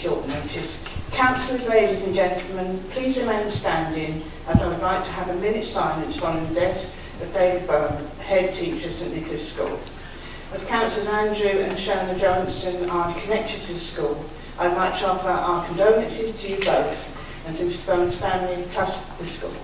short notice. Councillors, ladies and gentlemen, please remain standing as I would like to have a minute's silence following the death of David Bowen, head teacher at St Nicholas School. As Councillors Andrew and Shona Johnson are connected to the school, I'd like to offer our condolences to you both and to Mr Bowen's family plus the school.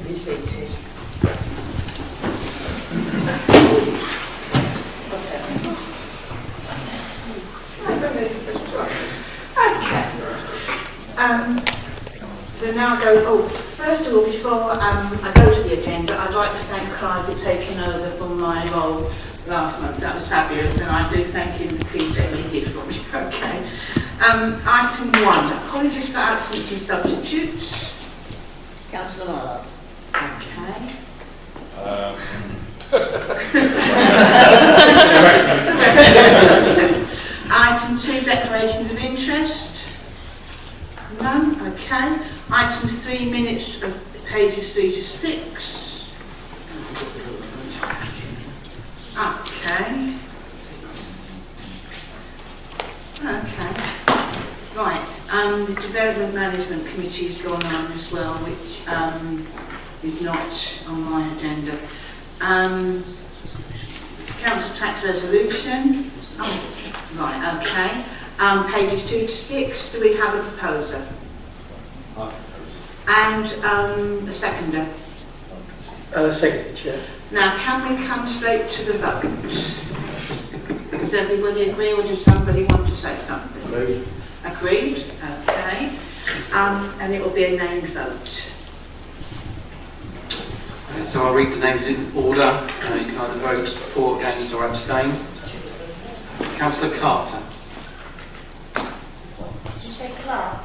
Be seated. We now go. First of all, before I go to the agenda, I'd like to thank Clive for taking over from my role last month. That was fabulous, and I do thank him for the feedback he did for me. Okay. Item 1: apologies for absence and substitutes. Councillor Harlow. Okay. Item 2, declarations of interest. None. Okay. Item 3, minutes of pages 3 to 6. Okay. Okay. Right. The Development Management Committee has gone on as well, which is not on my agenda. Council tax resolution. Oh, right, okay. Pages 2 to 6. Do we have a proposer? And a seconder? Second, Chair. Now, can we come straight to the vote? Does everybody agree, or does somebody want to say something? Agreed. Agreed? Okay. And it will be a named vote. So I'll read the names in order. You can either vote for, against or abstain. Councillor Carter. Did you say Clark?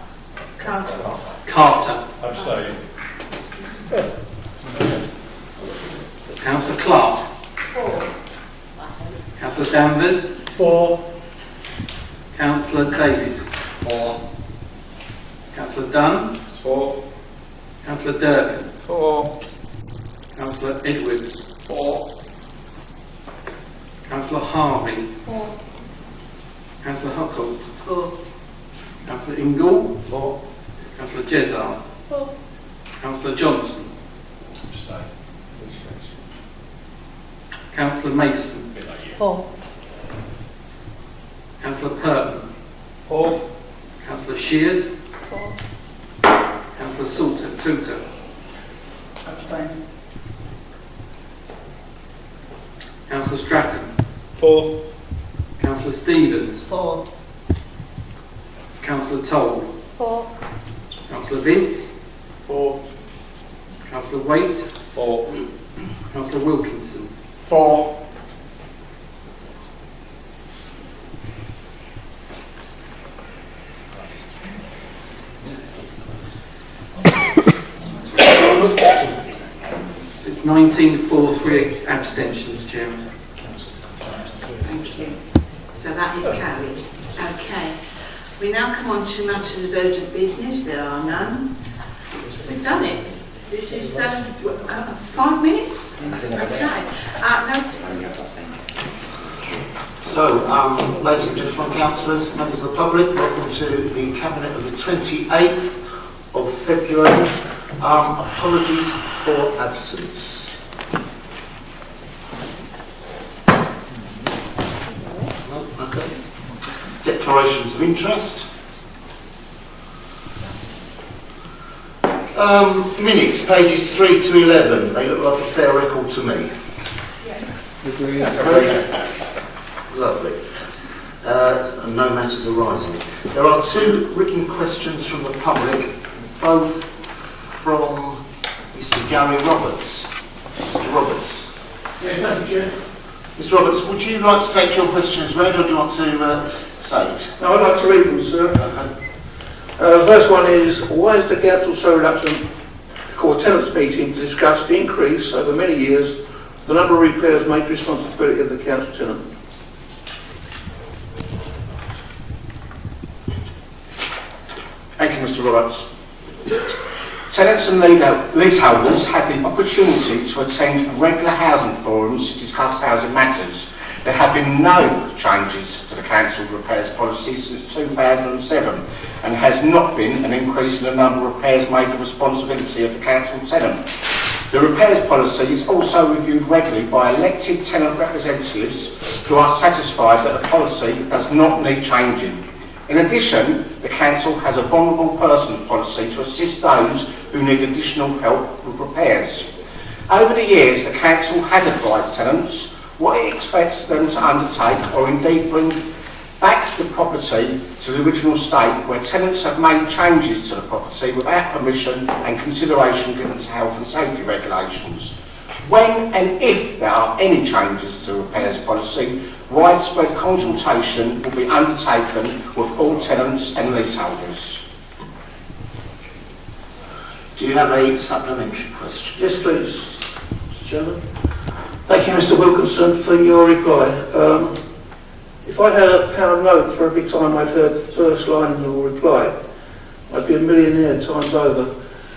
Carter. Carter. Abstain. Councillor Clark. 4. Councillor Danvers. 4. Councillor Davies. 4. Councillor Dunn. 4. Councillor Durkin. 4. Councillor Edwards. 4. Councillor Harvey. 4. Councillor Huckle. 4. Councillor Ingle. 4. Councillor Jezard. 4. Councillor Johnson. Abstain. Councillor Mason. 4. Councillor Purton. 4. Councillor Shears. 4. Councillor Souter. Abstain. Councillor Stratton. 4. Councillor Stevens. 4. Councillor Toll. 4. Councillor Vince. 4. Councillor Waite. 4. Councillor Wilkinson. 4. So it's 19 for, 3 abstentions, Chairman. Thank you. So that is carried. Okay. We now come on to matters of urgent business. There are none. We've done it. This is 5 minutes? Okay. So, ladies and gentlemen, councillors, members of the public, welcome to the Cabinet of the 28th of February. Apologies for absence. declarations of interest. Minutes, pages 3 to 11. They look like a fair record to me. That's okay. Lovely. And no matters arising. There are 2 written questions from the public, both from Mr. Gary Roberts. Mr. Roberts. Yes, thank you, Chair. Mr. Roberts, would you like to take your questions read, or do you want to say it? No, I'd like to read them, sir. Okay. The first one is, why is the council so reluctant to call a tenants meeting to discuss the increase over many years of the number of repairs made to responsibility of the council tenant? Thank you, Mr. Roberts. Tenants and leaseholders have the opportunity to attend regular housing forums to discuss housing matters. There have been no changes to the council repairs policy since 2007, and has not been an increase in the number of repairs made the responsibility of the council tenant. The repairs policy is also reviewed regularly by elected tenant representatives who are satisfied that the policy does not need changing. In addition, the council has a vulnerable persons policy to assist those who need additional help with repairs. Over the years, the council has advised tenants what it expects them to undertake, or indeed bring back the property to the original state where tenants have made changes to the property without permission and consideration given to health and safety regulations. When and if there are any changes to the repairs policy, widespread consultation will be undertaken with all tenants and leaseholders. Do you have a supplementary question? Yes, please, Mr. Chairman. Thank you, Mr. Wilkinson, for your reply. If I had a pound note for every time I'd heard the first line of your reply, I'd be a millionaire times over.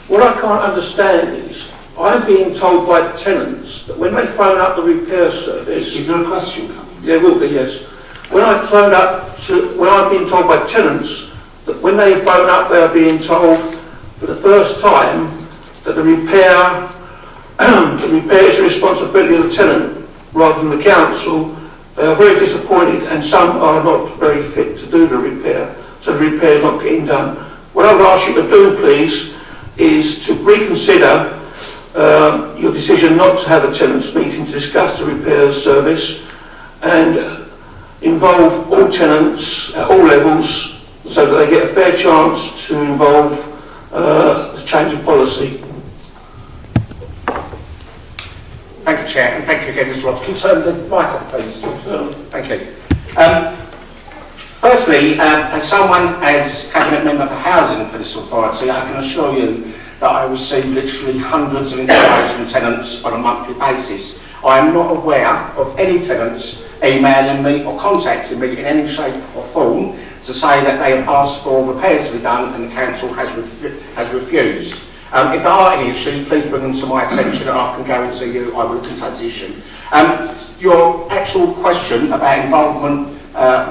What I can't understand is, I'm being told by the tenants that when they phone up the repair service... Is there a question coming? There will be, yes. When I've been told by tenants that when they phone up, they are being told for the first time that the repair is the responsibility of the tenant rather than the council, they are very disappointed, and some are not very fit to do the repair, so the repair is not getting done. What I would ask you to do, please, is to reconsider your decision not to have a tenants meeting to discuss the repairs service, and involve all tenants at all levels so that they get a fair chance to involve the change of policy. Thank you, Chair, and thank you again, Mr. Roberts. Can you turn the mic on, please? Thank you. Firstly, as someone as Cabinet Member for Housing for this authority, I can assure you that I receive literally hundreds of inquiries from tenants on a monthly basis. I am not aware of any tenants emailing me or contacting me in any shape or form to say that they have asked for repairs to be done and the council has refused. If there are any issues, please bring them to my attention, and I can guarantee you I will look into that issue. Your actual question about involvement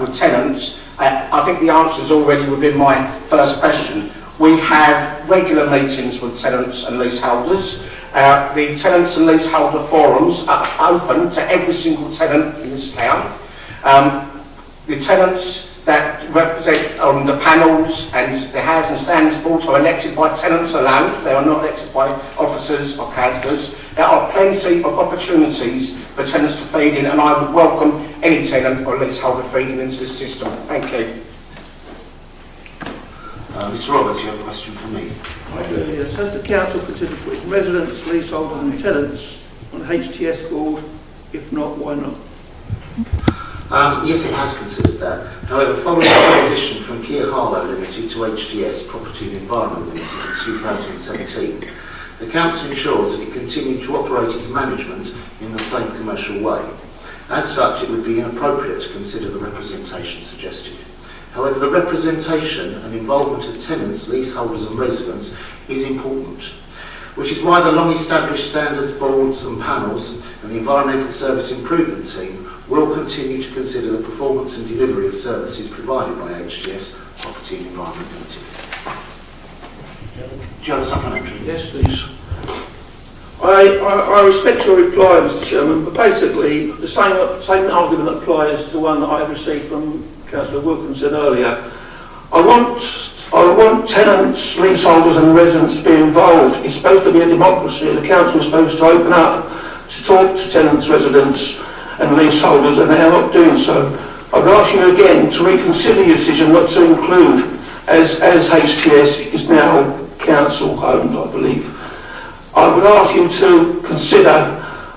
with tenants, I think the answer is already within my first question. We have regular meetings with tenants and leaseholders. The tenants and leaseholder forums are open to every single tenant in this town. The tenants that represent on the panels and the housing standards board are elected by tenants alone. They are not elected by officers or councillors. There are plenty of opportunities for tenants to feed in, and I would welcome any tenant or leaseholder feeding into this system. Thank you. Mr. Roberts, you have a question for me. I do, yes. Has the council considered putting residents, leaseholders and tenants on the HTS board? If not, why not? Yes, it has considered that. However, following the transition from Kier Harlow Limited to HTS Property and Environment Limited in 2017, the council ensures that it continued to operate its management in the same commercial way. As such, it would be inappropriate to consider the representation suggested. However, the representation and involvement of tenants, leaseholders and residents is important, which is why the long-established standards boards and panels and the Environmental Service Improvement Team will continue to consider the performance and delivery of services provided by HTS Property and Environment Limited. Do you have a supplementary? Yes, please. I respect your reply, Mr. Chairman, but basically the same argument applies to one that I received from Councillor Wilkinson earlier. I want tenants, leaseholders and residents to be involved. It's supposed to be a democracy. The council is supposed to open up to talk to tenants, residents and leaseholders, and they are not doing so. I would ask you again to reconsider your decision not to include, as HTS is now council owned, I believe. I would ask you to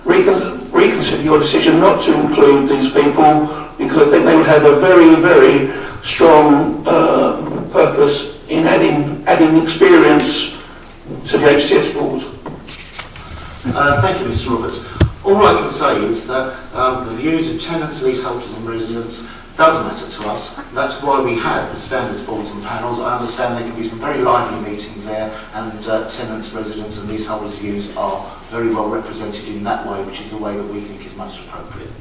reconsider your decision not to include these people, because I think they would have a very, very strong purpose in adding experience to the HTS board. Thank you, Mr. Roberts. All I can say is that the views of tenants, leaseholders and residents does matter to us. That's why we have the standards boards and panels. I understand there can be some very lively meetings there, and tenants, residents and leaseholders' views are very well represented in that way, which is the way that we think is most appropriate.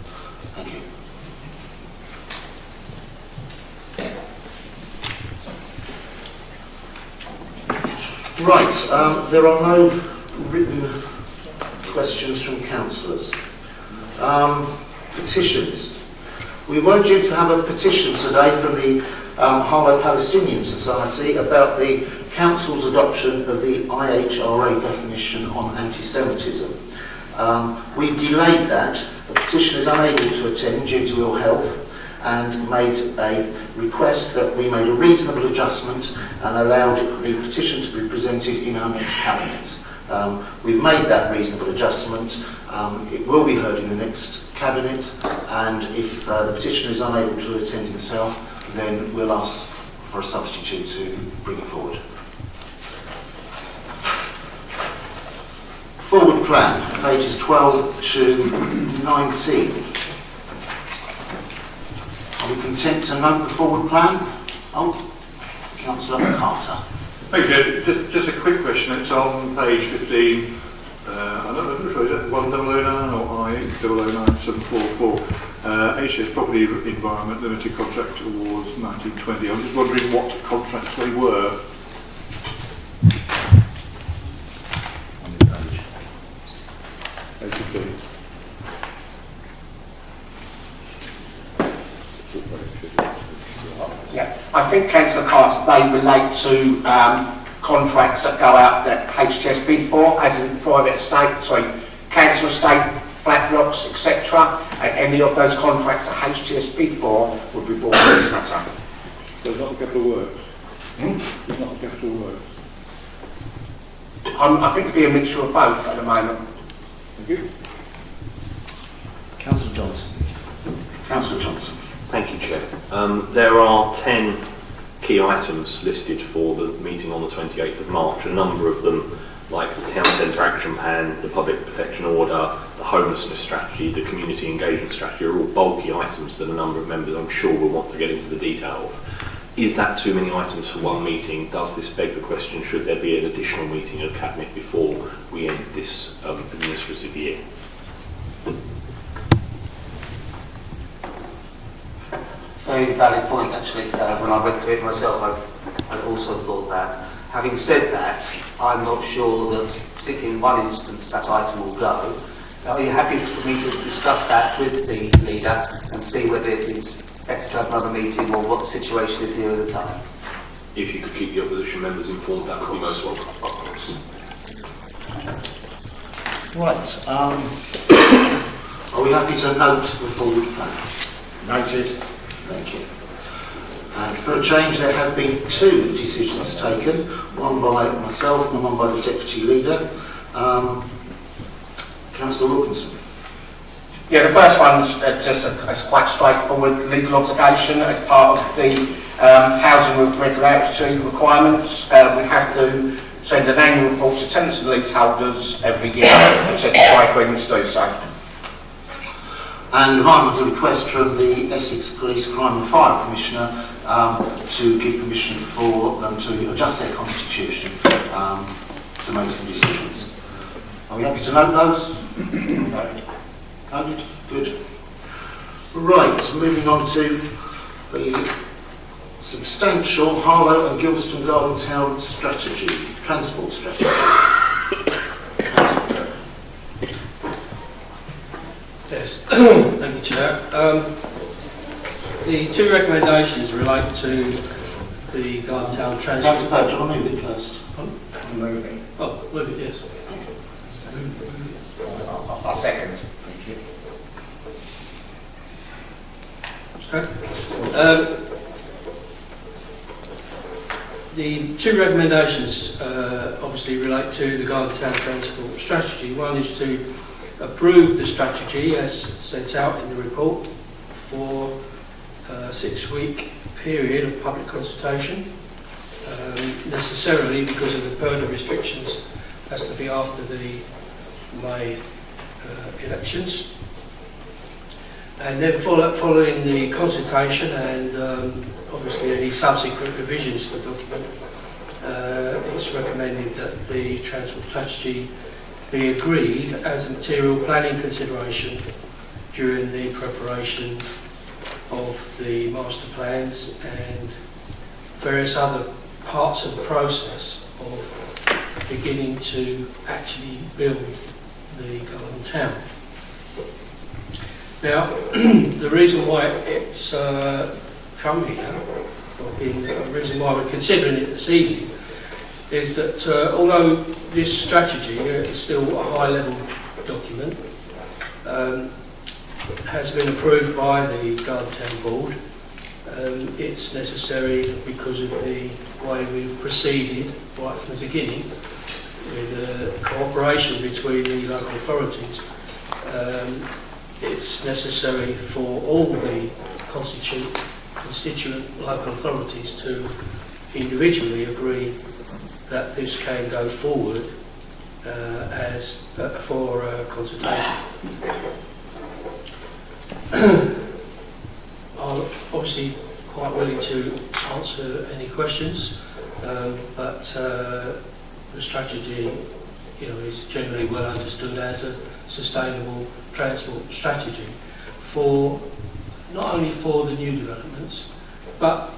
Thank you. Right, there are no written questions from councillors. Petitions. We were due to have a petition today from the Harlow Palestinian Society about the council's adoption of the IHRA definition on anti-Semitism. We delayed that. The petitioner is unable to attend due to ill health, and made a request that we made a reasonable adjustment and allowed the petition to be presented in our next cabinet. We've made that reasonable adjustment. It will be heard in the next cabinet, and if the petitioner is unable to attend himself, then we'll ask for a substitute to bring it forward. Forward plan, pages 12 to 19. Are we content to note the forward plan? Oh, Councillor Carter. Thank you. Just a quick question. It's on page 15. I don't know if it's 1009 or I009744. HTS Property Environment Limited Contract Awards 1920. I'm just wondering what contracts they were. Page 15. Yeah, I think, Councillor Carter, they relate to contracts that go out that HTS bid for, as in private estate, council estate, flat blocks, etc. And any of those contracts that HTS bid for would be brought to this matter. So it's not a capital works? It's not a capital works? I think it'd be a mixture of both at the moment. Thank you. Councillor Johnson. Councillor Johnson. Thank you, Chair. There are 10 key items listed for the meeting on the 28th of March. A number of them, like the Town Centre Action Plan, the Public Protection Order, the Homelessness Strategy, the Community Engagement Strategy, are all bulky items that a number of members, I'm sure, will want to get into the detail of. Is that too many items for one meeting? Does this beg the question, should there be an additional meeting of Cabinet before we end this administrative year? Very valid point, actually. When I went through it myself, I also thought that. Having said that, I'm not sure that, particularly in one instance, that item will go. Are you happy for me to discuss that with the leader and see whether it is better to have another meeting or what the situation is near the time? If you could keep the opposition members informed, that would be most welcome. Of course. Right. Are we happy to note the forward plan? Noted. Thank you. And for a change, there have been 2 decisions taken, one by myself and one by the Deputy Leader. Councillor Wilkinson. Yeah, the first one's just a quite straightforward legal obligation as part of the housing regulatory requirements. We have to send an annual report to tenants and leaseholders every year, which is by agreement to do so. And mine was a request from the Essex Police Crime and Fire Commissioner to give permission for them to adjust their constitution to make some decisions. Are we happy to note those? No. Noted? Good. Right, moving on to the substantial Harlow and Gilston Garden Town strategy, transport strategy. Yes, thank you, Chair. The two recommendations relate to the Garden Town Councillor Transport. Bird, do you want to move it first? Move it. Oh, move it, yes. I'll second. Thank you. Okay. The two recommendations obviously relate to the Garden Town Transport strategy. One is to approve the strategy as set out in the report for a 6-week period of public consultation. Necessarily, because of the further restrictions, has to be after the May elections. And then following the consultation and obviously any subsequent revisions to the document, it's recommended that the transport strategy be agreed as a material planning consideration during the preparation of the master plans and various other parts of the process of beginning to actually build the garden town. Now, the reason why it's come here, or the reason why we're considering it this evening, is that although this strategy is still a high-level document, has been approved by the Garden Town Board, it's necessary because of the way we've proceeded right from the beginning with cooperation between the local authorities. It's necessary for all the constituent local authorities to individually agree that this can go forward as for consultation. I'm obviously quite willing to answer any questions, but the strategy, is generally well understood as a sustainable transport strategy for not only for the new developments, but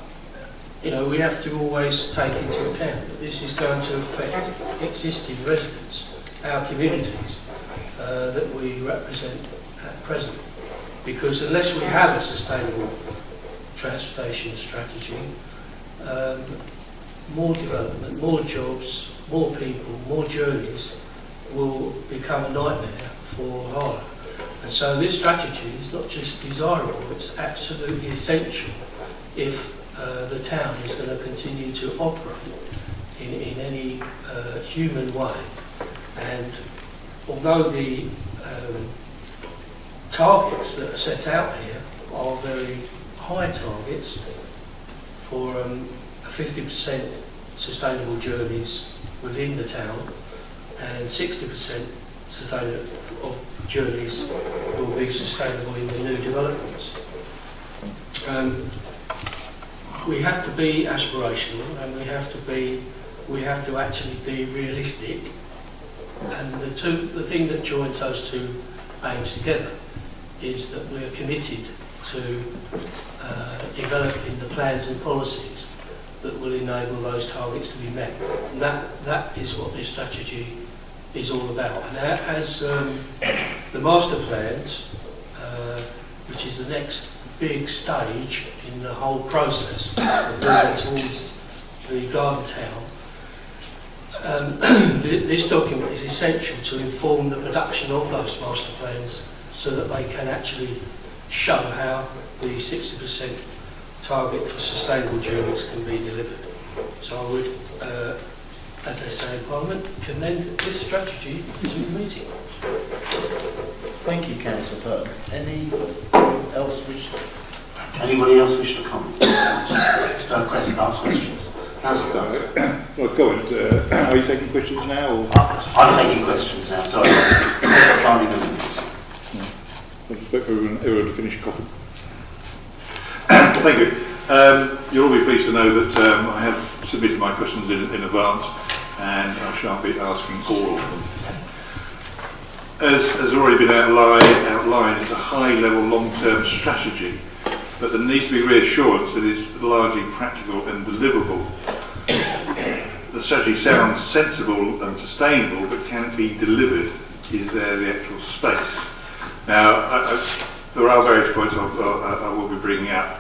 we have to always take into account that this is going to affect existing residents, our communities that we represent at present. Because unless we have a sustainable transportation strategy, more development, more jobs, more people, more journeys will become a nightmare for Harlow. And so this strategy is not just desirable, it's absolutely essential if the town is going to continue to operate in any human way. And although the targets that are set out here are very high targets for a 50% sustainable journeys within the town and 60% of journeys will be sustainable in the new developments. We have to be aspirational and we have to actually be realistic, and the thing that joins those two aims together is that we're committed to developing the plans and policies that will enable those targets to be met. And that is what this strategy is all about. And as the master plans, which is the next big stage in the whole process of moving towards the garden town, this document is essential to inform the production of those master plans so that they can actually show how the 60% target for sustainable journeys can be delivered. So I would, as they say in Parliament, commend this strategy to the meeting. Thank you, Councillor Burke. Anybody else wish to comment? Ask questions. Councillor Burke. Well, go on. Are you taking questions now? Or? I'm taking questions now, sorry. Signing amendments. I expect everyone to finish coughing. Well, thank you. You'll all be pleased to know that I have submitted my questions in advance, and I shan't be asking all of them. As has already been outlined, it's a high-level long-term strategy, but there needs to be reassurance that it's largely practical and deliverable. The strategy sounds sensible and sustainable, but can it be delivered? Is there the actual space? Now, there are various points I will be bringing up.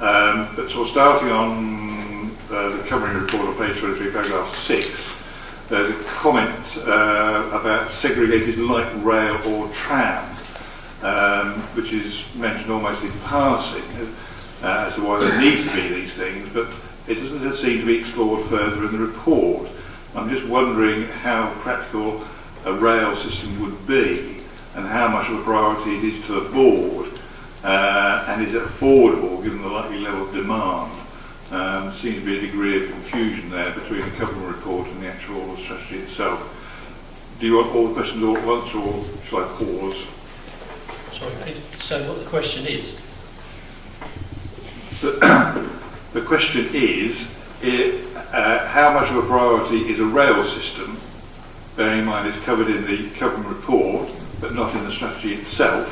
But sort of starting on the covering report on page 23, paragraph 6, there's a comment about segregated light rail or tram, which is mentioned almost in passing as to why there needs to be these things, but it doesn't seem to be explored further in the report. I'm just wondering how practical a rail system would be and how much of a priority it is to the board, and is it affordable given the likely level of demand. Seems to be a degree of confusion there between the covering report and the actual strategy itself. Do you want all the questions all at once, or shall I pause? Sorry, so what the question is? The question is, how much of a priority is a rail system, bearing in mind it's covered in the covering report, but not in the strategy itself?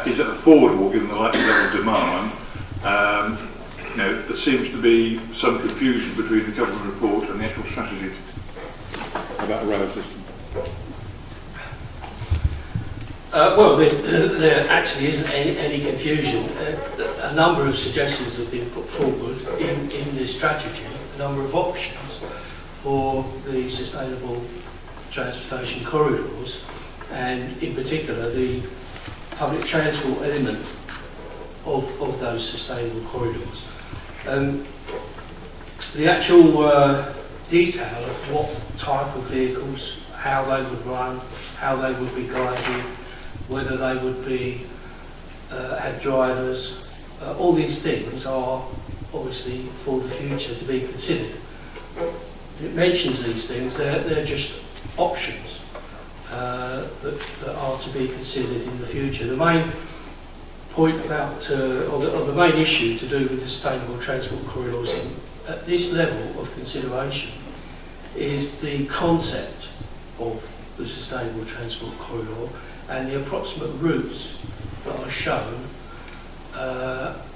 Is it affordable given the likely level of demand? There seems to be some confusion between the covering report and the actual strategy about a rail system. Well, there actually isn't any confusion. A number of suggestions have been put forward in this strategy, a number of options for the sustainable transportation corridors, and in particular the public transport element of those sustainable corridors. The actual detail of what type of vehicles, how they would run, how they would be guided, whether they would be have drivers, all these things are obviously for the future to be considered. It mentions these things, they're just options that are to be considered in the future. The main point about, or the main issue to do with the sustainable transport corridors at this level of consideration is the concept of the sustainable transport corridor and the approximate routes that are shown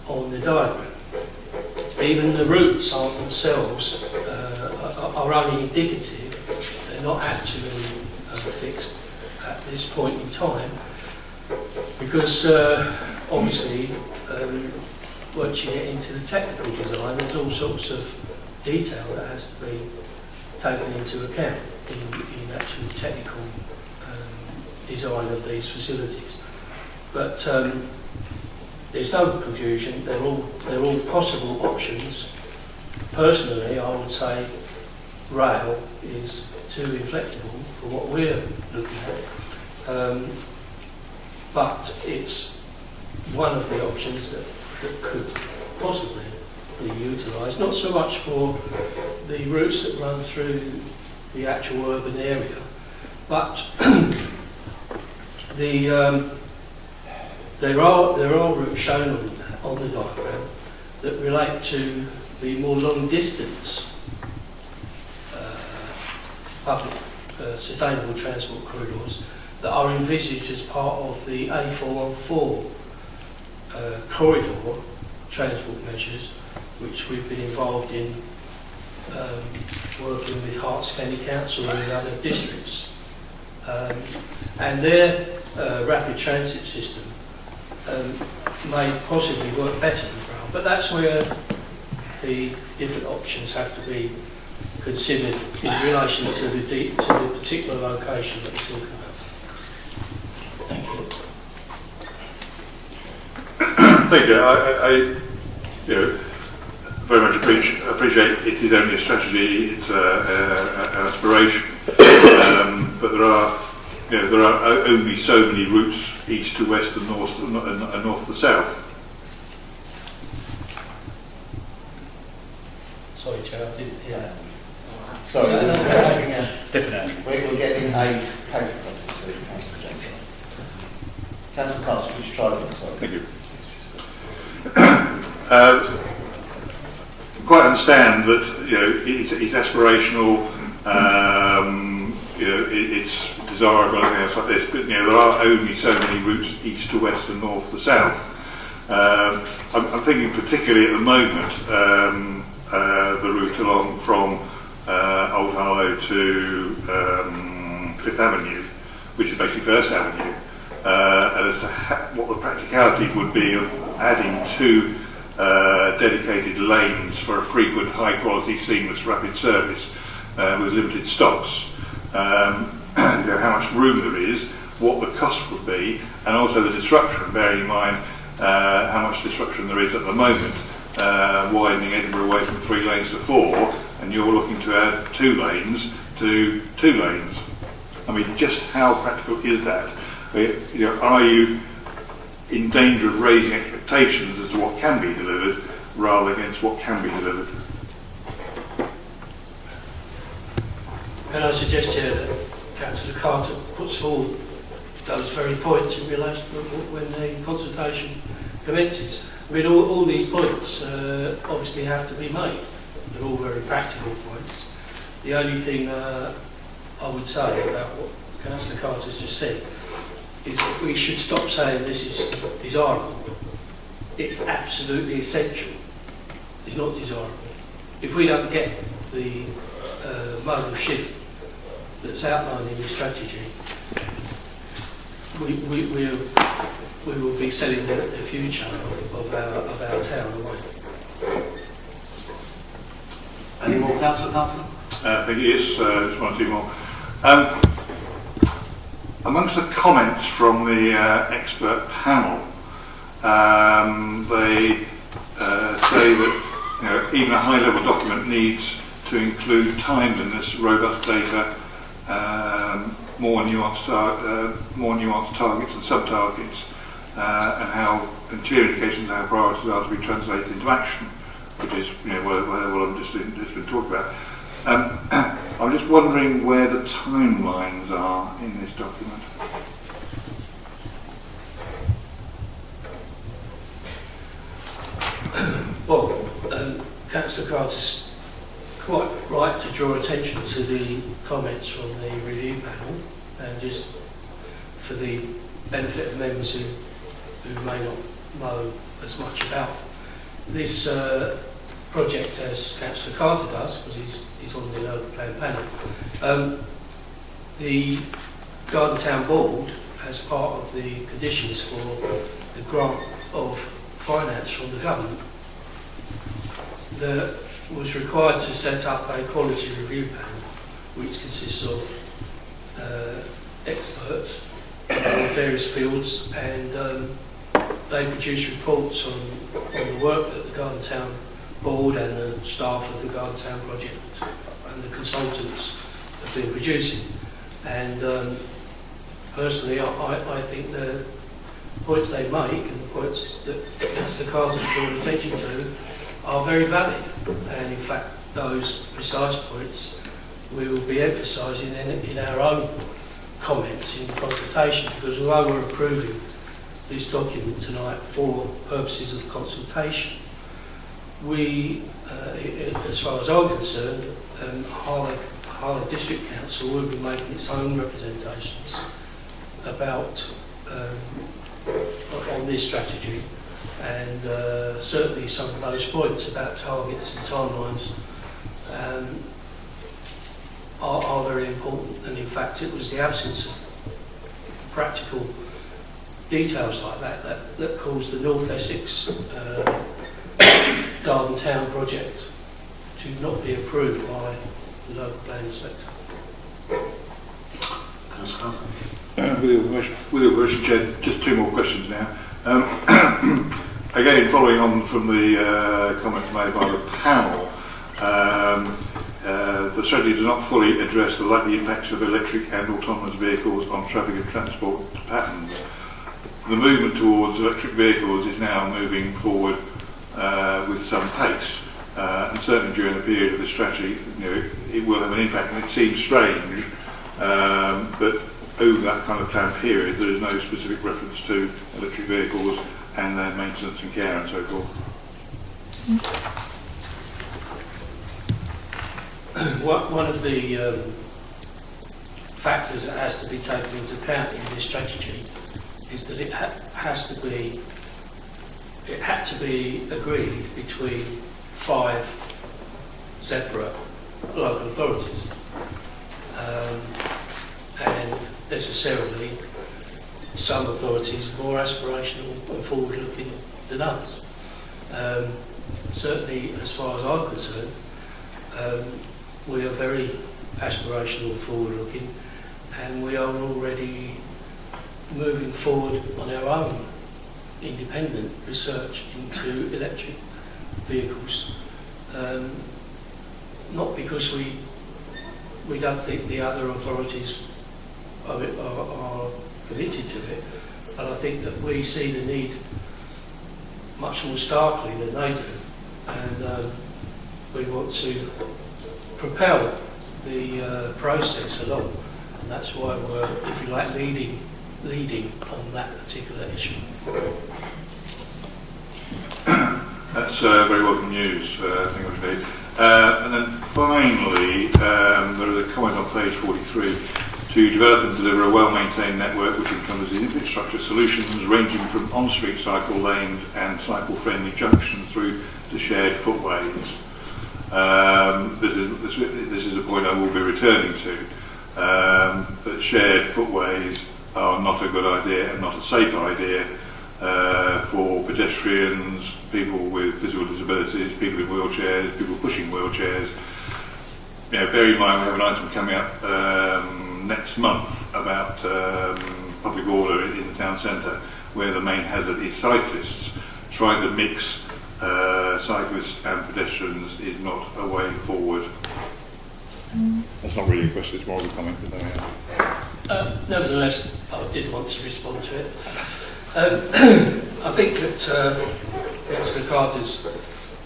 on the diagram. Even the routes aren't themselves are only indicative, they're not actually fixed at this point in time, because obviously once you get into the technical design there's all sorts of detail that has to be taken into account in actual technical design of these facilities. But there's no confusion, they're all possible options. Personally, I would say rail is too inflexible for what we're looking at. But it's one of the options that could possibly be utilised, not so much for the routes that run through the actual urban area, but there are routes shown on the diagram that relate to the more long distance public sustainable transport corridors that are envisaged as part of the A414 corridor transport measures, which we've been involved in working with Herts County Council and other districts. And their rapid transit system may possibly work better than rail, but that's where the different options have to be considered in relation to the particular location that we're talking about. Thank you. Thank you. I very much appreciate it is only a strategy, it's an aspiration, but there are only so many routes east to west and north to south. Sorry, Chair, I didn't hear that. Sorry, Different. we're getting a paper copy, so Councillor James. Councillor Carter, would you try again? Sorry. Thank you. Quite understand that it's aspirational, it's desirable and everything else like this, but there are only so many routes east to west and north to south. I'm thinking particularly at the moment the route along from Old Harlow to Fifth Avenue, which is basically First Avenue, and as to what the practicality would be of adding two dedicated lanes for a frequent, high-quality, seamless, rapid service with limited stops. How much room there is, what the cost would be, and also the disruption, bearing in mind how much disruption there is at the moment, widening Edinburgh away from 3 lanes to 4, and you're looking to add 2 lanes to 2 lanes. I mean, just how practical is that? Are you in danger of raising expectations as to what can be delivered rather against what can be delivered? And I suggest here that Councillor Carter puts forward those very points in relation to when the consultation commences. I mean, all these points obviously have to be made. They're all very practical points. The only thing I would say about what Councillor Carter's just said is that we should stop saying this is desirable. It's absolutely essential. It's not desirable. If we don't get the modal shift that's outlined in the strategy, we will be selling the future of our town away. Any more, Councillor Carter? I think it is, just 1 or 2 more. Amongst the comments from the expert panel, they say that even a high-level document needs to include timeliness, robust data, more nuanced targets and sub-targets, and clear indications of how priorities are to be translated into action, which is what I've just been talking about. I'm just wondering where the timelines are in this document. Well, Councillor Carter's quite right to draw attention to the comments from the review panel, and just for the benefit of members who may not know as much about this project as Councillor Carter does, because he's on the local plan panel. The Garden Town Board, as part of the conditions for the grant of finance from the government, that was required to set up a quality review panel, which consists of experts in various fields, and they produce reports on the work that the Garden Town Board and the staff of the Garden Town project and the consultants have been producing. And personally, I think the points they make and the points that Councillor Carter drawn attention to are very valid. And in fact, those precise points we will be emphasising in our own comments in the consultation, because although we're approving this document tonight for purposes of consultation, we, as far as I'm concerned, Harlow District Council will be making its own representations about on this strategy, and certainly some of those points about targets and timelines are very important. And in fact, it was the absence of practical details like that caused the North Essex Garden Town project to not be approved by the local plan inspector. With your permission, Chair, just 2 more questions now. Again, following on from the comments made by the panel, the strategy does not fully address the likely impacts of electric and autonomous vehicles on traffic and transport patterns. The movement towards electric vehicles is now moving forward with some pace, and certainly during the period of the strategy, it will have an impact. And it seems strange that over that kind of time period, there is no specific reference to electric vehicles and their maintenance and care and so forth. One of the factors that has to be taken into account in this strategy is that it had to be agreed between 5 separate local authorities, and necessarily some authorities are more aspirational and forward-looking than others. Certainly, as far as I'm concerned, we are very aspirational and forward-looking, and we are already moving forward on our own independent research into electric vehicles. Not because we don't think the other authorities are committed to it, but I think that we see the need much more starkly than they do, and we want to propel the process along, and that's why we're, if you like, leading on that particular issue. That's very welcome news, thank you very much. And then finally, there is a comment on page 43, to develop and deliver a well-maintained network which encompasses infrastructure solutions ranging from on-street cycle lanes and cycle-friendly junctions through to shared footways. This is a point I will be returning to, that shared footways are not a good idea and not a safe idea for pedestrians, people with physical disabilities, people in wheelchairs, people pushing wheelchairs. You know, bear in mind we have an item coming up next month about public order in the town centre, where the main hazard is cyclists. Trying to mix cyclists and pedestrians is not a way forward. That's not really a question, it's more of a comment. Nevertheless, I did want to respond to it. I think that Councillor Carter's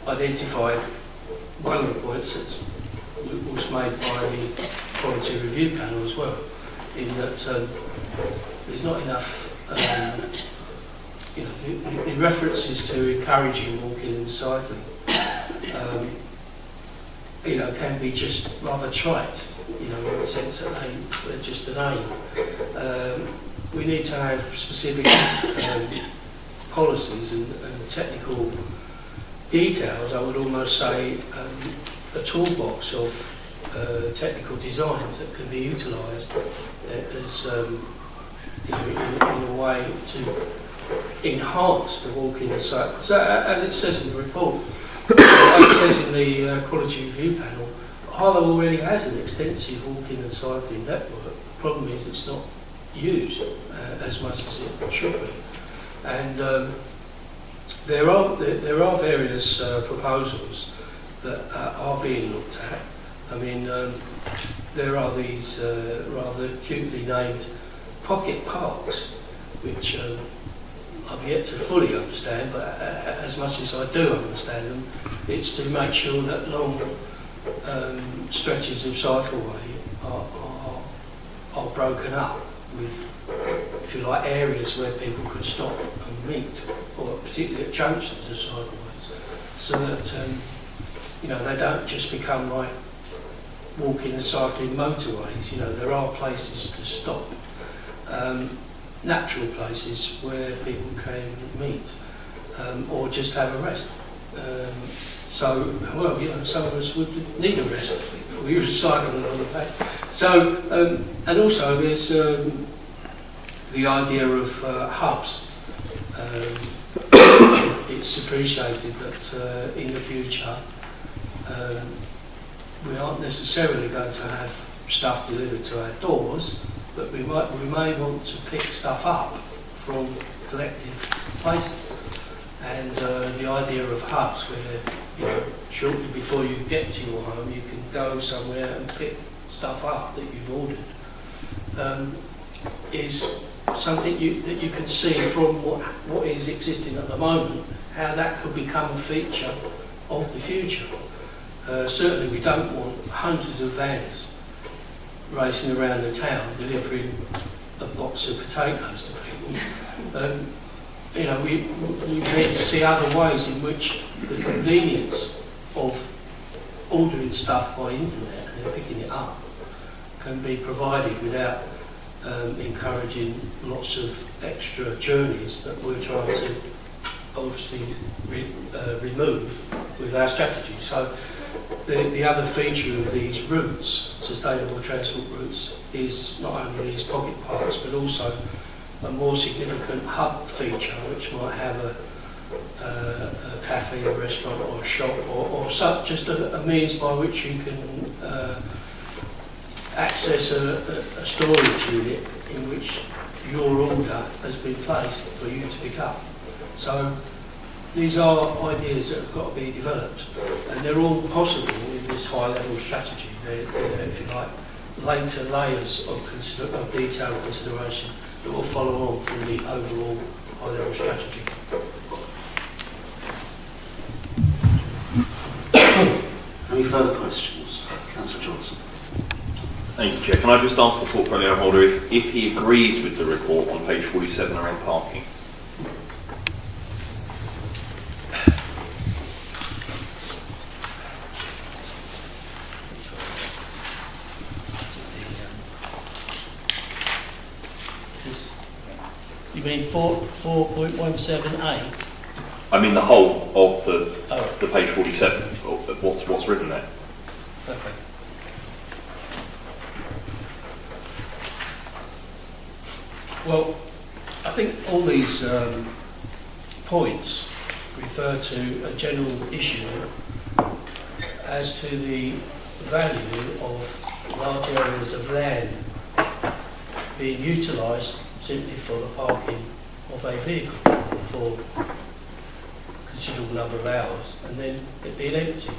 identified one of the points that was made by the Quality Review Panel as well, in that there's not enough, the references to encouraging walking and cycling, can be just rather trite, in the sense that they're just an aim. We need to have specific policies and technical details. I would almost say a toolbox of technical designs that can be utilised as in a way to enhance the walking and cycling. So, as it says in the report, like it says in the Quality Review Panel, Harlow already has an extensive walking and cycling network. The problem is it's not used as much as it should be. And there are various proposals that are being looked at. I mean, there are these rather cutely named pocket parks, which I've yet to fully understand, but as much as I do understand them, it's to make sure that long stretches of cycleway are broken up with, if you like, areas where people could stop and meet, or particularly at junctions of cycleways, so that they don't just become like walking and cycling motorways. There are places to stop, natural places where people can meet, or just have a rest. Some of us would need a rest. We were cycling on the back. So, and also there's the idea of hubs. It's appreciated that in the future we aren't necessarily going to have stuff delivered to our doors, but we may want to pick stuff up from collective places. And the idea of hubs where, shortly before you get to your home, you can go somewhere and pick stuff up that you've ordered, is something that you can see from what is existing at the moment, how that could become a feature of the future. Certainly we don't want hundreds of vans racing around the town delivering a box of potatoes to people. We need to see other ways in which the convenience of ordering stuff by internet and then picking it up can be provided without encouraging lots of extra journeys that we're trying to obviously remove with our strategy. So the other feature of these routes, sustainable transport routes, is not only these pocket parks but also a more significant hub feature, which might have a cafe, a restaurant or a shop or just a means by which you can access a storage unit in which your order has been placed for you to pick up. So these are ideas that have got to be developed, and they're all possible in this high-level strategy. They're, if you like, later layers of detailed consideration that will follow on from the overall high-level strategy. Any further questions? Councillor Johnson. Thank you, Chair. Can I just ask the portfolio holder if he agrees with the report on page 47 around parking? You mean 4.17A? I mean the whole of the page 47, of what's written there. Okay. Well, I think all these points refer to a general issue as to the value of large areas of land being utilised simply for the parking of a vehicle for a considerable number of hours and then it being empty.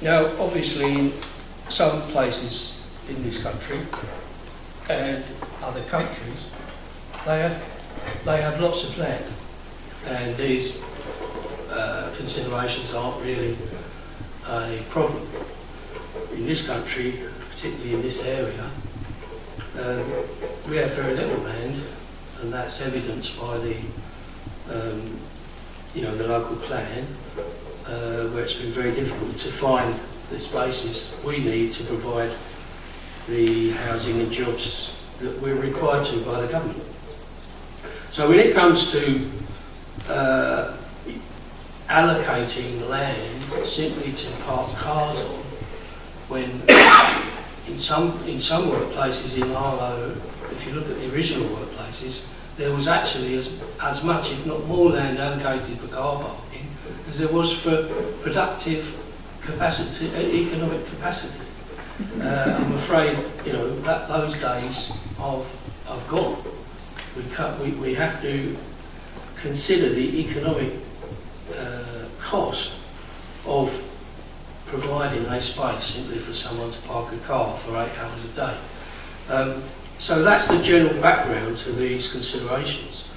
Now, obviously, in some places in this country and other countries, they have lots of land, and these considerations aren't really a problem. In this country, particularly in this area, we have very little land, and that's evidenced by the the local plan, where it's been very difficult to find the spaces we need to provide the housing and jobs that we're required to by the government. So when it comes to allocating land simply to park cars on, when in some workplaces in Harlow, if you look at the original workplaces, there was actually as much, if not more, land allocated for car parking as there was for productive capacity, economic capacity. I'm afraid, that those days have gone. We have to consider the economic cost of providing a space simply for someone to park a car for 8 hours a day. So that's the general background to these considerations.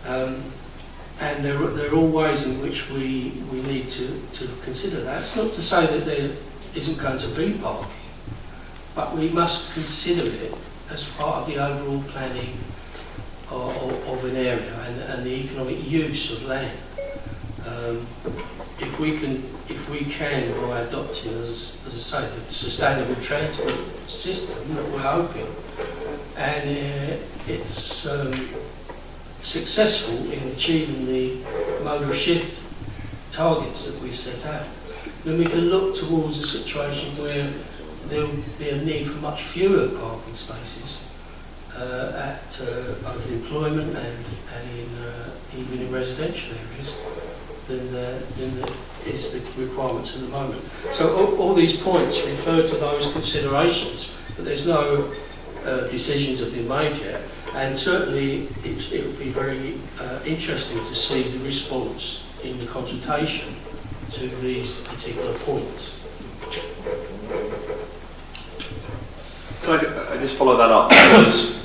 And there are all ways in which we need to consider that. It's not to say that there isn't going to be parking, but we must consider it as part of the overall planning of an area and the economic use of land. If we can, by adopting, as I say, the sustainable transport system that we're hoping, and it's successful in achieving the modal shift targets that we've set out, then we can look towards a situation where there will be a need for much fewer parking spaces at both employment and even in residential areas than there is the requirements at the moment. So all these points refer to those considerations, but there's no decisions have been made yet, and certainly it would be very interesting to see the response in the consultation to these particular points. Can I just follow that up? Because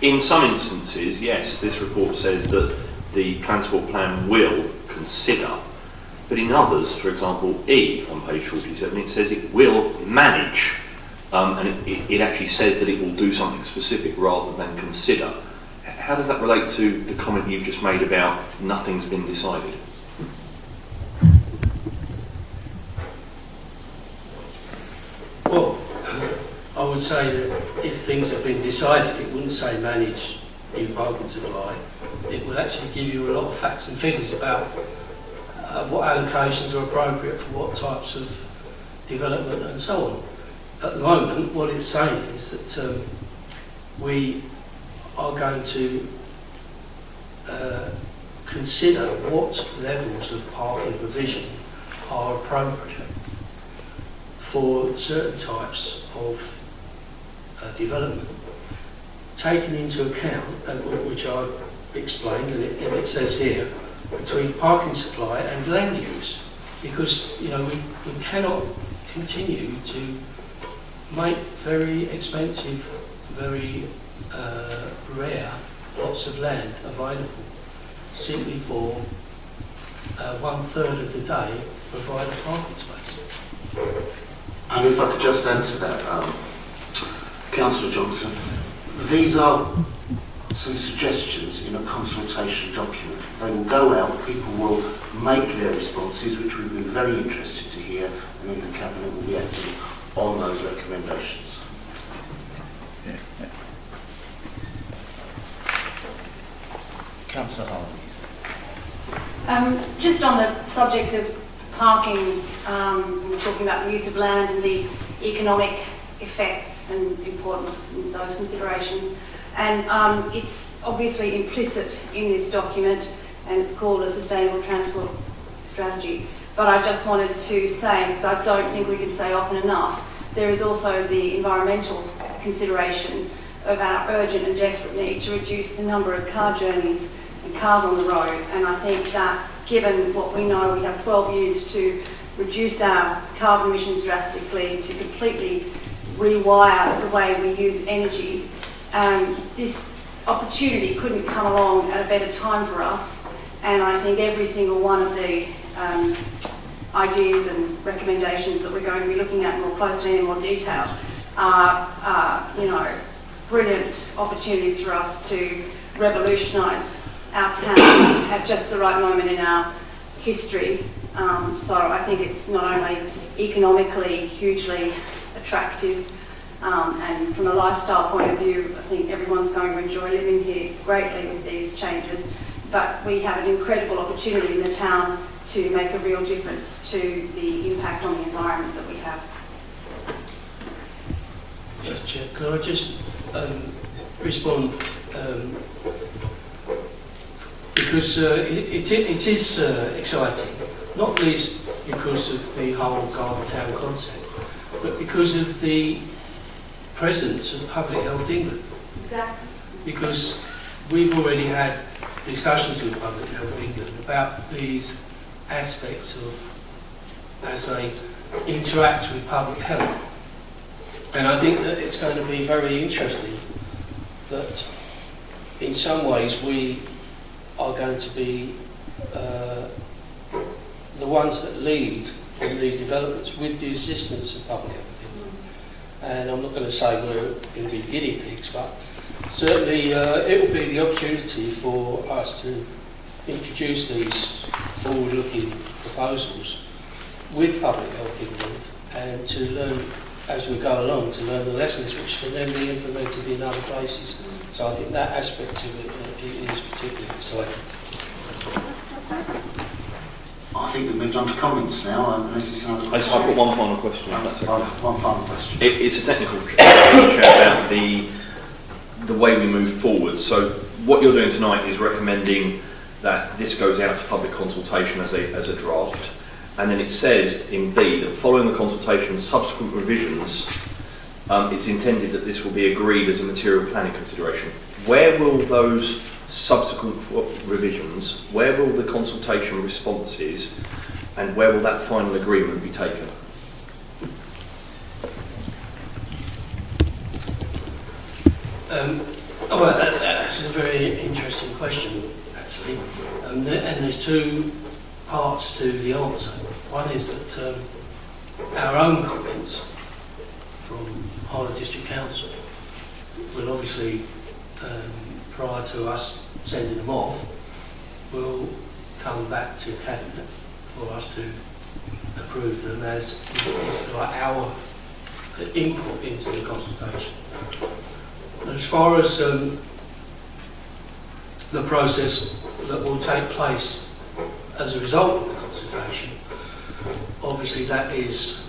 in some instances, yes, this report says that the transport plan will consider, but in others, for example, E on page 47, it says it will manage, and it actually says that it will do something specific rather than consider. How does that relate to the comment you've just made about nothing's been decided? Well, I would say that if things have been decided, it wouldn't say manage new parking supply. It would actually give you a lot of facts and figures about what allocations are appropriate for what types of development and so on. At the moment, what it's saying is that we are going to consider what levels of parking provision are appropriate for certain types of development, taking into account, which I've explained, and it says here, between parking supply and land use, because we cannot continue to make very expensive, very rare lots of land available simply for 1/3 of the day provide a parking space. And if I could just add to that, Councillor Johnson, these are some suggestions in a consultation document. They will go out, people will make their responses, which we've been very interested to hear, and then the Cabinet will be acting on those recommendations. Councillor Harlow. Just on the subject of parking, we're talking about the use of land and the economic effects and importance and those considerations. And it's obviously implicit in this document, and it's called a sustainable transport strategy. But I just wanted to say, because I don't think we can say often enough, there is also the environmental consideration of our urgent and desperate need to reduce the number of car journeys and cars on the road. And I think that given what we know, we have 12 years to reduce our carbon emissions drastically, to completely rewire the way we use energy. This opportunity couldn't come along at a better time for us, and I think every single one of the ideas and recommendations that we're going to be looking at more closely and in more detail are brilliant opportunities for us to revolutionise our town at just the right moment in our history. So I think it's not only economically hugely attractive, and from a lifestyle point of view, I think everyone's going to enjoy living here greatly with these changes. But we have an incredible opportunity in the town to make a real difference to the impact on the environment that we have. Yes, Chair, can I just respond? Because it is exciting, not least because of the whole Garden Town concept, but because of the presence of Public Health England. Exactly. Because we've already had discussions with Public Health England about these aspects of as they interact with public health. And I think that it's going to be very interesting that in some ways we are going to be the ones that lead in these developments with the assistance of Public Health. And I'm not going to say we're going to be guinea pigs, but certainly it will be the opportunity for us to introduce these forward-looking proposals with Public Health England and to learn, as we go along, to learn the lessons which can then be implemented in other places. So I think that aspect of it is particularly exciting. I think we've moved on to comments now, unless there's another question. I've got one final question. If that's okay. One final question. It's a technical question about the way we move forward. So what you're doing tonight is recommending that this goes out to public consultation as a draft, and then it says in B that following the consultation, subsequent revisions, it's intended that this will be agreed as a material planning consideration. Where will those subsequent revisions, where will the consultation responses, and where will that final agreement be taken? That's a very interesting question, actually. And there's two parts to the answer. One is that our own comments from Harlow District Council will obviously, prior to us sending them off, will come back to Cabinet for us to approve them as like our input into the consultation. And as far as the process that will take place as a result of the consultation, obviously that is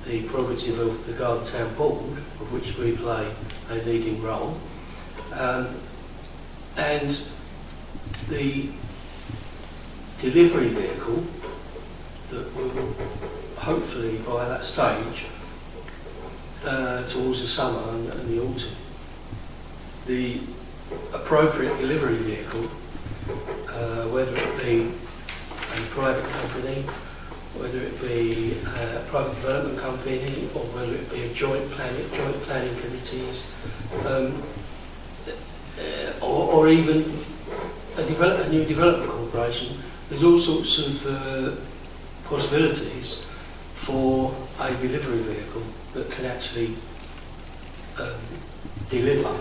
the prerogative of the Garden Town Board, of which we play a leading role. And the delivery vehicle that will hopefully by that stage towards the summer and the autumn. The appropriate delivery vehicle, whether it be a private company, whether it be a private development company, or whether it be a joint planning committees, or even a new development corporation. There's all sorts of possibilities for a delivery vehicle that can actually deliver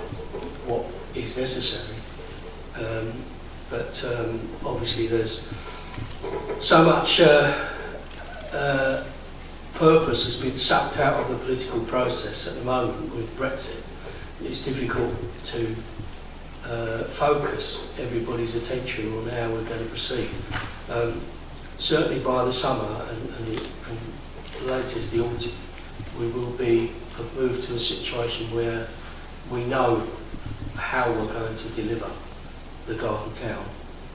what is necessary. But obviously there's so much purpose has been sucked out of the political process at the moment with Brexit. It's difficult to focus everybody's attention on how we're going to proceed. Certainly by the summer and latest the autumn, we will be moved to a situation where we know how we're going to deliver the garden town,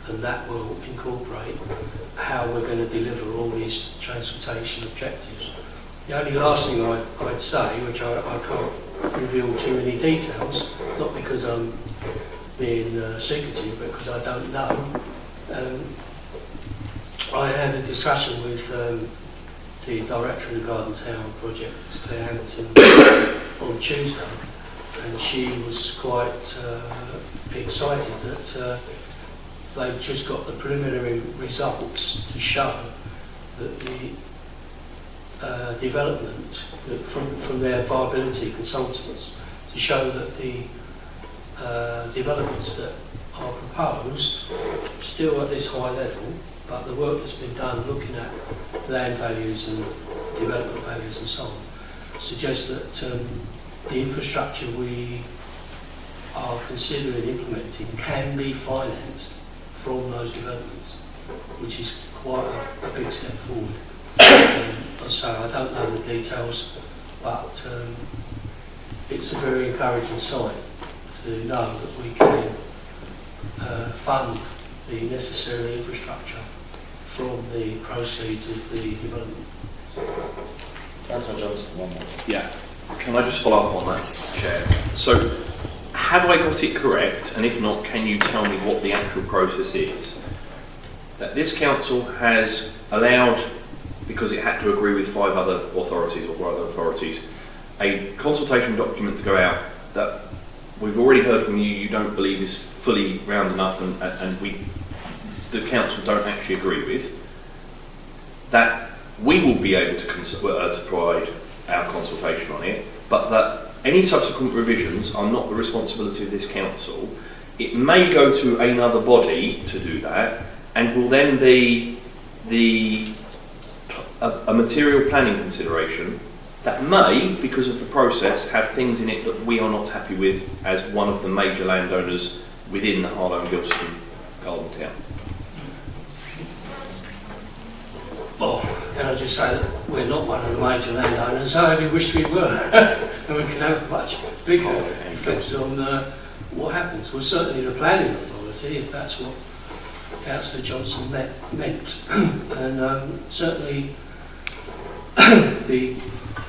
and that will incorporate how we're going to deliver all these transportation objectives. The only last thing I'd say, which I can't reveal too many details, not because I'm being secretive, but because I don't know. I had a discussion with the director of the Garden Town project, Claire Hamilton, on Tuesday, and she was quite excited that they've just got the preliminary results to show that the development from their viability consultants to show that the developments that are proposed still at this high level, but the work that's been done looking at land values and development values and so on suggests that the infrastructure we are considering implementing can be financed from those developments, which is quite a big step forward. So I don't know the details, but it's a very encouraging sign to know that we can fund the necessary infrastructure from the proceeds of the development. Councillor Johnson, one more. Yeah. Can I just follow up on that, Chair? So, have I got it correct, and if not, can you tell me what the actual process is? That this council has allowed, because it had to agree with 5 other authorities or 4 other authorities, a consultation document to go out that we've already heard from you don't believe is fully round enough and the council don't actually agree with, that we will be able to provide our consultation on it, but that any subsequent revisions are not the responsibility of this council. It may go to another body to do that, and will then be a material planning consideration that may, because of the process, have things in it that we are not happy with as one of the major landowners within the Harlow and Gilston Garden Town. Well, can I just say that we're not one of the major landowners, I only wish we were, and we can have a much bigger effect on what happens. Well, certainly the planning authority, if that's what Councillor Johnson meant, and certainly the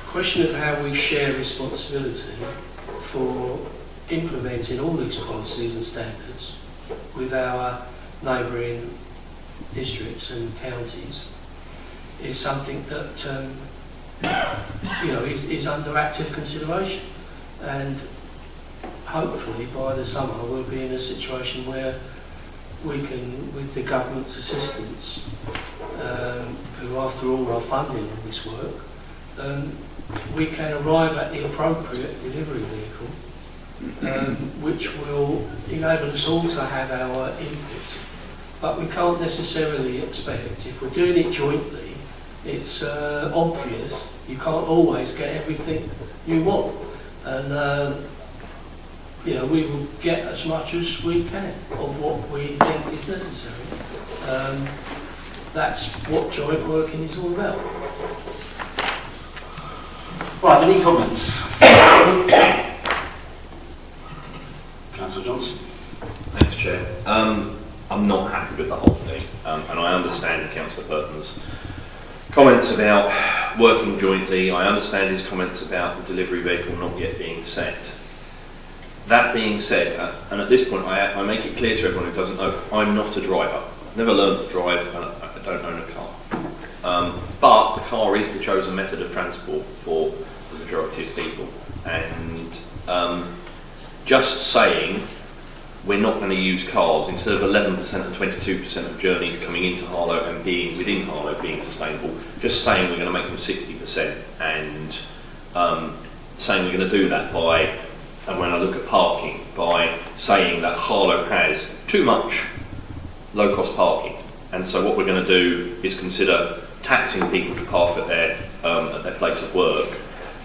question of how we share responsibility for implementing all these policies and standards with our neighbouring districts and counties is something that is under active consideration, and hopefully by the summer we'll be in a situation where we can, with the government's assistance, who after all are funding all this work, we can arrive at the appropriate delivery vehicle, which will enable us all to have our input. But we can't necessarily expect, if we're doing it jointly, it's obvious you can't always get everything you want, and we will get as much as we can of what we think is necessary. That's what joint working is all about. Right, any comments? Councillor Johnson. Thanks, Chair. I'm I'm not happy with the whole thing, and I understand Councillor Burton's comments about working jointly. I understand his comments about the delivery vehicle not yet being set. That being said, and at this point I make it clear to everyone who doesn't know, I'm not a driver. I've never learned to drive, and I don't own a car. But the car is the chosen method of transport for the majority of people. And just saying we're not going to use cars, instead of 11% and 22% of journeys coming into Harlow and being within Harlow being sustainable, just saying we're going to make them 60% and saying we're going to do that by, and when I look at parking, by saying that Harlow has too much low-cost parking, and so what we're going to do is consider taxing people to park at their place of work,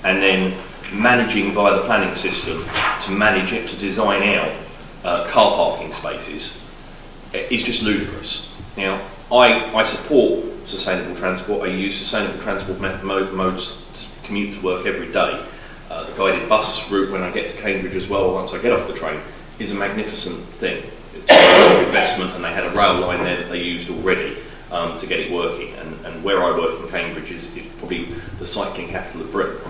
and then managing via the planning system to manage it, to design out car parking spaces, is just ludicrous. Now, I support sustainable transport. I use sustainable transport modes to commute to work every day. The guided bus route when I get to Cambridge as well, once I get off the train, is a magnificent thing. It's a lot of investment, and they had a rail line there that they used already to get it working. And where I work in Cambridge is probably the cycling capital of Britain,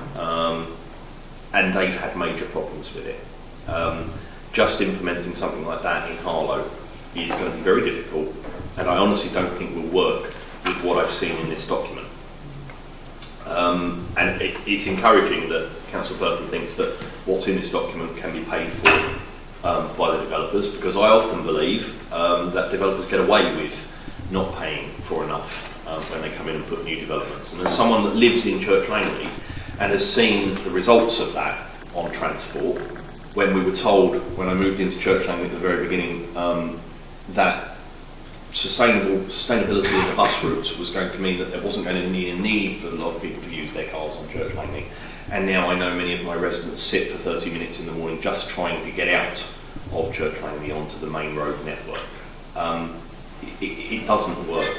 and they've had major problems with it. Just implementing something like that in Harlow is going to be very difficult, and I honestly don't think will work with what I've seen in this document. And it's encouraging that Councillor Burton thinks that what's in this document can be paid for by the developers, because I often believe that developers get away with not paying for enough when they come in and put new developments. And as someone that lives in Church Langley and has seen the results of that on transport, when we were told, when I moved into Church Langley at the very beginning, that sustainability of the bus routes was going to mean that there wasn't going to be a need for a lot of people to use their cars on Church Langley. And now I know many of my residents sit for 30 minutes in the morning just trying to get out of Church Langley onto the main road network. It doesn't work.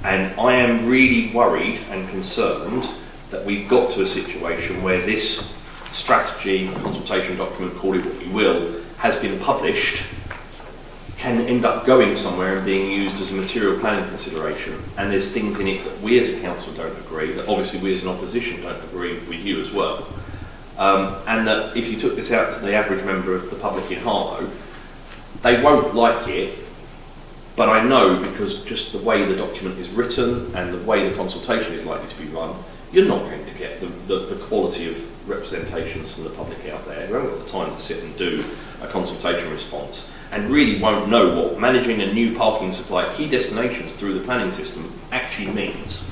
And I am really worried and concerned that we've got to a situation where this strategy, consultation document, call it what you will, has been published, can end up going somewhere and being used as a material planning consideration, and there's things in it that we as a council don't agree, that obviously we as an opposition don't agree with you as well, and that if you took this out to the average member of the public in Harlow, they won't like it, but I know, because just the way the document is written and the way the consultation is likely to be run, you're not going to get the quality of representations from the public out there who haven't got the time to sit and do a consultation response, and really won't know what managing a new parking supply at key destinations through the planning system actually means.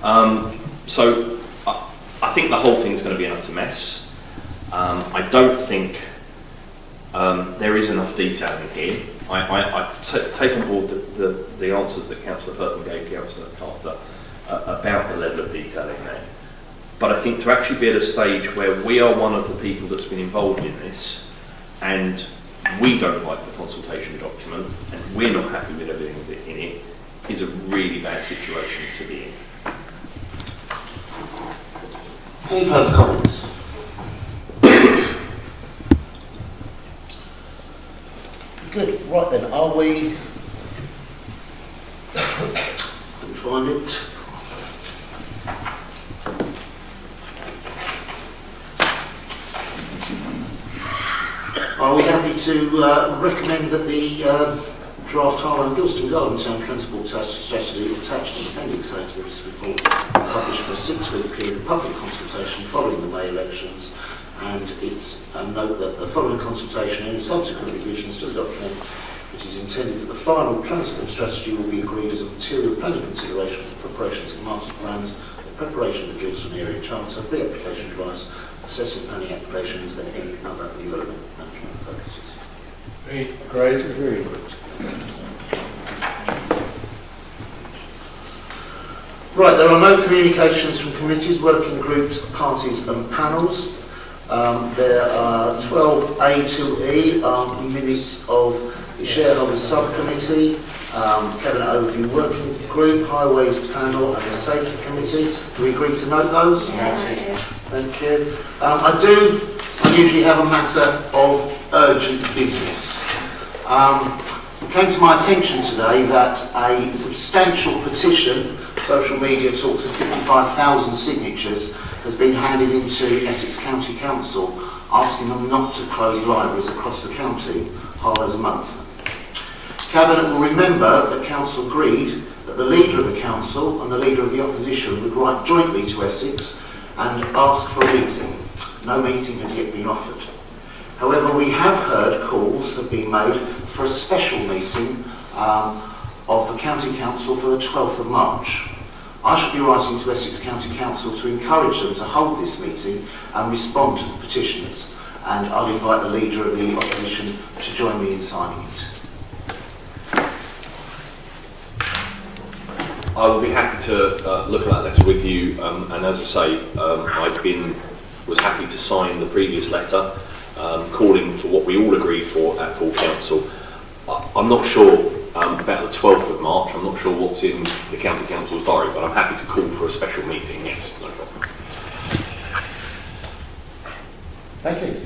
So I think the whole thing's going to be an utter mess. I don't think there is enough detail in here. I take on board the answers that Councillor Burton gave Councillor Carter about the level of detail in there. But I think to actually be at a stage where we are one of the people that's been involved in this, and we don't like the consultation document, and we're not happy with everything in it, is a really bad situation to be in. Any further comments? Good. Right then, are we... Can we find it? Are we happy to recommend that the draft Harlow and Gilston Garden Town Transport Strategy attached in Appendix A to this report published for a 6-week period of public consultation following the May elections, and it's a note that the following consultation and subsequent revisions to the document, which is intended that the final transport strategy will be agreed as a material planning consideration for preparations of master plans, the preparation of the Gilston Area Charter, pre-application advice, assessing planning applications, and any other development management purposes. Agreed. Right, there are no communications from committees, working groups, parties and panels. There are 12A to E are minutes of the shareholders subcommittee, cabinet overview working group, highways panel and the safety committee. Do we agree to note those? Yes. Thank you. I usually have a matter of urgent business. It came to my attention today that a substantial petition, social media talks of 55,000 signatures, has been handed into Essex County Council asking them not to close libraries across the county, Harlow's amongst them. Cabinet will remember that Council agreed that the leader of the Council and the leader of the opposition would write jointly to Essex and ask for a meeting. No meeting has yet been offered. However, we have heard calls have been made for a special meeting of the County Council for the 12th of March. I shall be writing to Essex County Council to encourage them to hold this meeting and respond to the petitioners, and I'll invite the leader of the opposition to join me in signing it. I will be happy to look at that letter with you, and as I say, was happy to sign the previous letter, calling for what we all agreed for at full council. I'm not sure about the 12th of March. I'm not sure what's in the County Council's diary, but I'm happy to call for a special meeting. Yes, no problem. Thank you.